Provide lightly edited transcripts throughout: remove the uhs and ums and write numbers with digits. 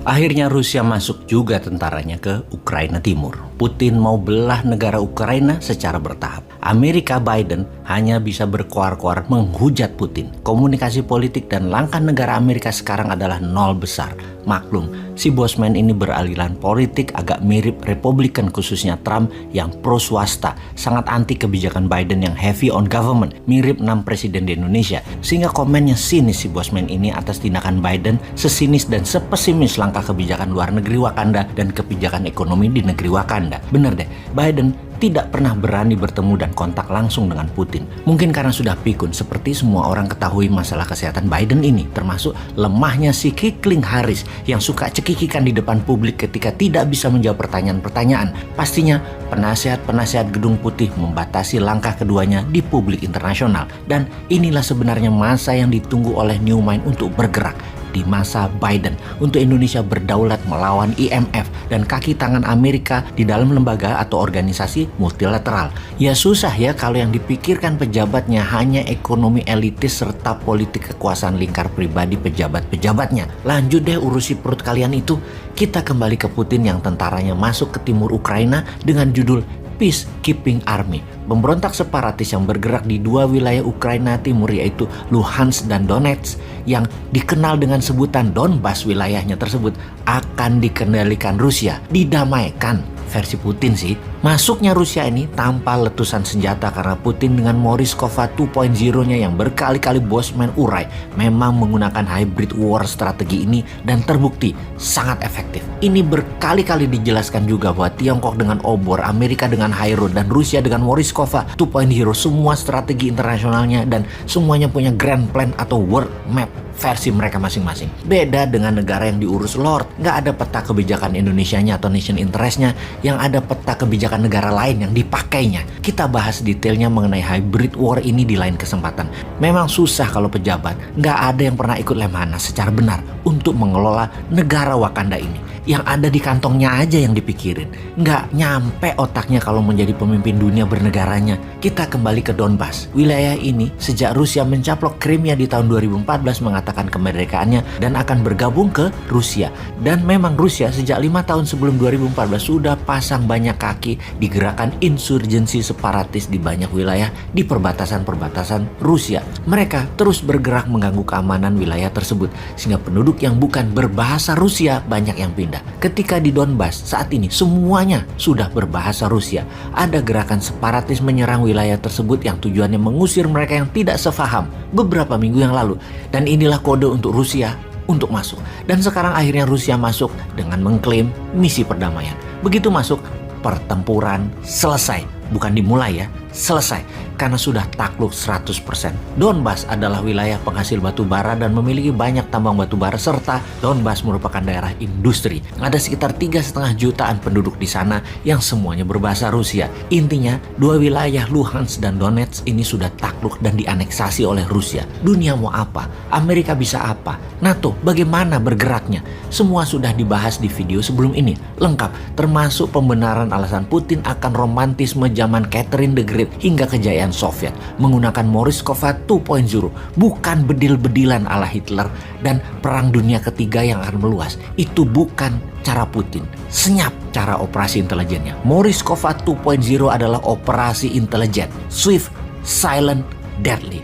Akhirnya Rusia masuk juga tentaranya ke Ukraina Timur. Putin mau belah negara Ukraina secara bertahap. Amerika Biden hanya bisa berkoar-koar menghujat Putin. Komunikasi politik dan langkah negara Amerika sekarang adalah nol besar. Maklum, si bosman ini beraliran politik agak mirip Republikan, khususnya Trump yang pro swasta, sangat anti kebijakan Biden yang heavy on government, mirip 6 presiden di Indonesia. Sehingga komennya sinis si bosman ini atas tindakan Biden, sesinis dan sepesimis langkah kebijakan luar negeri Wakanda dan kebijakan ekonomi di negeri Wakanda. Bener deh, Biden tidak pernah berani bertemu dan kontak langsung dengan Putin. Mungkin karena sudah pikun, seperti semua orang ketahui masalah kesehatan Biden ini, termasuk lemahnya si Kikling Harris yang suka cekikikan di depan publik ketika tidak bisa menjawab pertanyaan-pertanyaan. Pastinya penasihat-penasihat Gedung Putih membatasi langkah keduanya di publik internasional. Dan inilah sebenarnya masa yang ditunggu oleh New Mind untuk bergerak. Di masa Biden untuk Indonesia berdaulat melawan IMF dan kaki tangan Amerika di dalam lembaga atau organisasi multilateral. Ya susah ya kalau yang dipikirkan pejabatnya hanya ekonomi elitis serta politik kekuasaan lingkar pribadi pejabat-pejabatnya. Lanjut deh urusi perut kalian itu. Kita kembali ke Putin yang tentaranya masuk ke timur Ukraina dengan judul Peacekeeping Army. Pemberontak separatis yang bergerak di dua wilayah Ukraina Timur yaitu Luhansk dan Donetsk yang dikenal dengan sebutan Donbas, wilayahnya tersebut akan dikendalikan Rusia, didamaikan versi Putin sih. Masuknya Rusia ini tanpa letusan senjata karena Putin dengan Morishkova 2.0-nya yang berkali-kali bosman urai memang menggunakan hybrid war strategi ini dan terbukti sangat efektif. Ini berkali-kali dijelaskan juga bahwa Tiongkok dengan obor, Amerika dengan Hairo, dan Rusia dengan Morishkova 2.0 semua strategi internasionalnya dan semuanya punya grand plan atau world map versi mereka masing-masing. Beda dengan negara yang diurus Lord, nggak ada peta kebijakan Indonesianya atau nation interestnya, yang ada peta kebijakan negara lain yang dipakainya. Kita bahas detailnya mengenai hybrid war ini di lain kesempatan. Memang susah kalau pejabat, nggak ada yang pernah ikut Lemhanas secara benar untuk mengelola negara Wakanda ini. Yang ada di kantongnya aja yang dipikirin. Nggak nyampe otaknya kalau menjadi pemimpin dunia bernegaranya. Kita kembali ke Donbas. Wilayah ini sejak Rusia mencaplok Crimea di tahun 2014 mengatakan kemerdekaannya dan akan bergabung ke Rusia. Dan memang Rusia sejak 5 tahun sebelum 2014 sudah pasang banyak kaki di gerakan insurgensi separatis di banyak wilayah di perbatasan-perbatasan Rusia. Mereka terus bergerak mengganggu keamanan wilayah tersebut sehingga penduduk yang bukan berbahasa Rusia banyak yang pindah. Ketika di Donbas saat ini semuanya sudah berbahasa Rusia. Ada gerakan separatis menyerang wilayah tersebut yang tujuannya mengusir mereka yang tidak sefaham beberapa minggu yang lalu. Dan inilah kode untuk Rusia untuk masuk. Dan sekarang akhirnya Rusia masuk dengan mengklaim misi perdamaian. Begitu masuk, pertempuran selesai. Bukan dimulai ya, selesai. Karena sudah takluk 100%. Donbas adalah wilayah penghasil batu bara dan memiliki banyak tambang batu bara, serta Donbas merupakan daerah industri. Ada sekitar 3,5 jutaan penduduk di sana yang semuanya berbahasa Rusia. Intinya, dua wilayah Luhansk dan Donetsk ini sudah takluk dan dianeksasi oleh Rusia. Dunia mau apa? Amerika bisa apa? NATO bagaimana bergeraknya? Semua sudah dibahas di video sebelum ini. Lengkap, termasuk pembenaran alasan Putin akan romantisme zaman Catherine the Great hingga kejayaan Soviet menggunakan Morishkova 2.0, bukan bedil-bedilan ala Hitler dan Perang Dunia Ketiga yang akan meluas. Itu bukan cara Putin. Senyap cara operasi intelijennya. Morishkova 2.0 adalah operasi intelijen, swift, silent, deadly.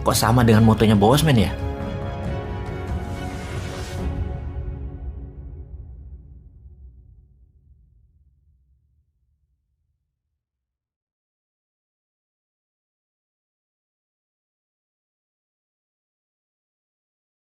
Kok sama dengan motonya Bosman ya?